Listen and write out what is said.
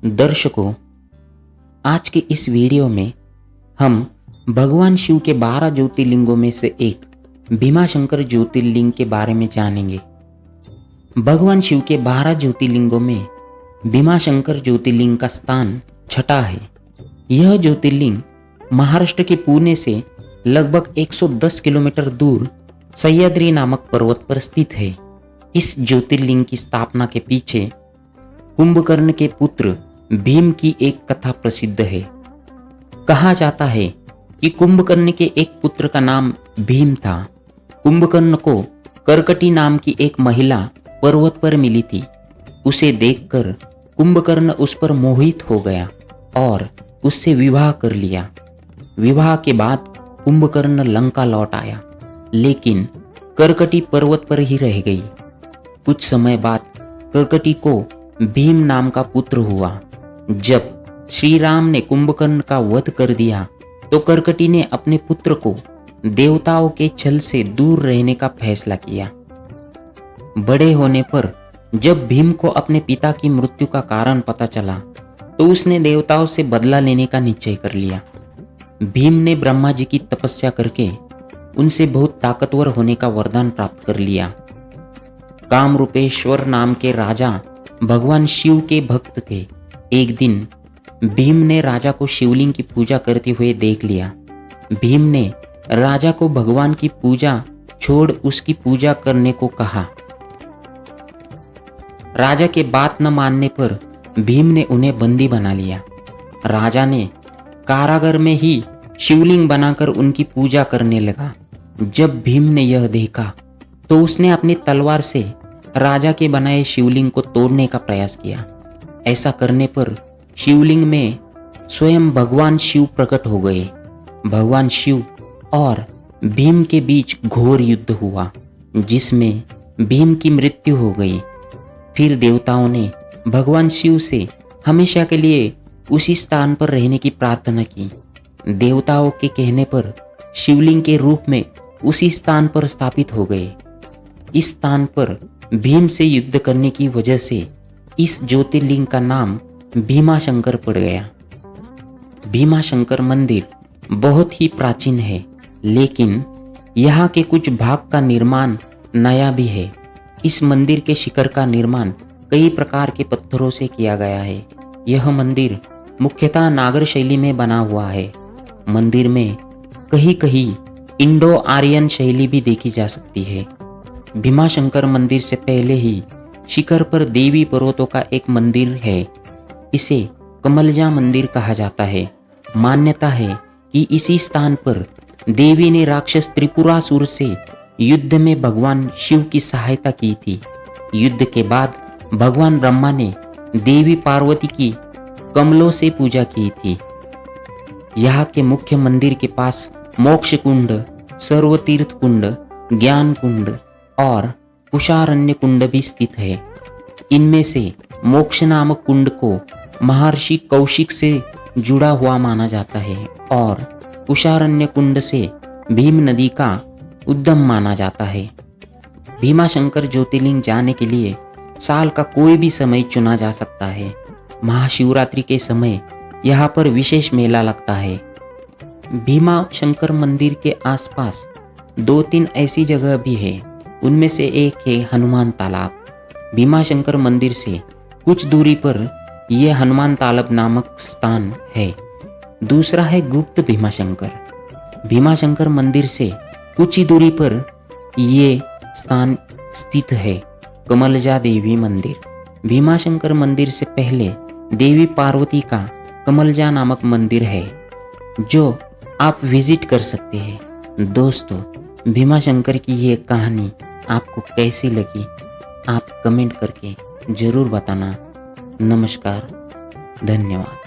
दर्शकों, आज के इस वीडियो में हम भगवान शिव के 12 ज्योतिर्लिंगों में से एक भीमाशंकर ज्योतिर्लिंग के बारे में जानेंगे। भगवान शिव के 12 ज्योतिर्लिंगों में भीमाशंकर ज्योतिर्लिंग का स्थान छठा है। यह ज्योतिर्लिंग महाराष्ट्र के पुणे से लगभग 110 किलोमीटर दूर सह्याद्री नामक पर्वत पर स्थित है। इस ज्योतिर्लिंग की स्थापना के पीछे कुंभकर्ण के पुत्र भीम की एक कथा प्रसिद्ध है। कहा जाता है कि कुंभकर्ण के एक पुत्र का नाम भीम था। कुंभकर्ण को कर्कटी नाम की एक महिला पर्वत पर मिली थी। उसे देखकर कुंभकर्ण उस पर मोहित हो गया और उससे विवाह कर लिया। विवाह के बाद कुंभकर्ण लंका लौट आया, लेकिन कर्कटी पर्वत पर ही रह गई। कुछ समय बाद कर्कटी को भीम नाम का पुत्र हुआ। जब श्री राम ने कुंभकर्ण का वध कर दिया तो कर्कटी ने अपने पुत्र को देवताओं के छल से दूर रहने का फैसला किया। बड़े होने पर जब भीम को अपने पिता की मृत्यु का कारण पता चला तो उसने देवताओं से बदला लेने का निश्चय कर लिया। भीम ने ब्रह्मा जी की तपस्या करके उनसे बहुत ताकतवर होने का वरदान प्राप्त कर लिया। कामरूपेश्वर नाम के राजा भगवान शिव के भक्त थे। एक दिन भीम ने राजा को शिवलिंग की पूजा करते हुए देख लिया। भीम ने राजा को भगवान की पूजा छोड़ उसकी पूजा करने को कहा। राजा के बात न मानने पर भीम ने उन्हें बंदी बना लिया। राजा ने कारागार में ही शिवलिंग बनाकर उनकी पूजा करने लगा। जब भीम ने यह देखा तो उसने अपनी तलवार से राजा के बनाए शिवलिंग को तोड़ने का प्रयास किया। ऐसा करने पर शिवलिंग में स्वयं भगवान शिव प्रकट हो गए। भगवान शिव और भीम के बीच घोर युद्ध हुआ, जिसमें भीम की मृत्यु हो गई। फिर देवताओं ने भगवान शिव से हमेशा के लिए उसी स्थान पर रहने की प्रार्थना की। देवताओं के कहने पर शिवलिंग के रूप में उसी स्थान पर स्थापित हो गए। इस स्थान पर भीम से युद्ध करने की वजह से इस ज्योतिर्लिंग का नाम भीमाशंकर पड़ गया। भीमाशंकर मंदिर बहुत ही प्राचीन है, लेकिन यहाँ के कुछ भाग का निर्माण नया भी है। इस मंदिर के शिखर का निर्माण कई प्रकार के पत्थरों से किया गया है। यह मंदिर मुख्यतः नागर शैली में बना हुआ है। मंदिर में कहीं कहीं इंडो आर्यन शैली भी देखी जा सकती है। भीमाशंकर मंदिर से पहले ही शिखर पर देवी पर्वतों का एक मंदिर है। इसे कमलजा मंदिर कहा जाता है। मान्यता है कि इसी स्थान पर देवी ने राक्षस त्रिपुरासुर से युद्ध में भगवान शिव की सहायता की थी। युद्ध के बाद भगवान ब्रह्मा ने देवी पार्वती की कमलों से पूजा की थी। यहाँ के मुख्य मंदिर के पास मोक्ष कुंड, सर्वतीर्थ कुंड, ज्ञान कुंड और कुशारण्य कुंड भी स्थित है। इनमें से मोक्ष नामक कुंड को महर्षि कौशिक से जुड़ा हुआ माना जाता है और कुशारण्य कुंड से भीम नदी का उद्गम माना जाता है। भीमाशंकर ज्योतिर्लिंग जाने के लिए साल का कोई भी समय चुना जा सकता है। महाशिवरात्रि के समय यहाँ पर विशेष मेला लगता है। भीमाशंकर मंदिर के आसपास 2-3 ऐसी जगह भी है। उनमें से एक है हनुमान तालाब। भीमाशंकर मंदिर से कुछ दूरी पर यह हनुमान तालाब नामक स्थान है। दूसरा है गुप्त भीमाशंकर। भीमाशंकर मंदिर से कुछ ही दूरी पर ये स्थान स्थित है, कमलजा देवी मंदिर। भीमाशंकर मंदिर से पहले देवी पार्वती का कमलजा नामक मंदिर है, जो आप विजिट कर सकते हैं। दोस्तों, भीमाशंकर की ये कहानी आपको कैसी लगी, आप कमेंट करके ज़रूर बताना। नमस्कार, धन्यवाद।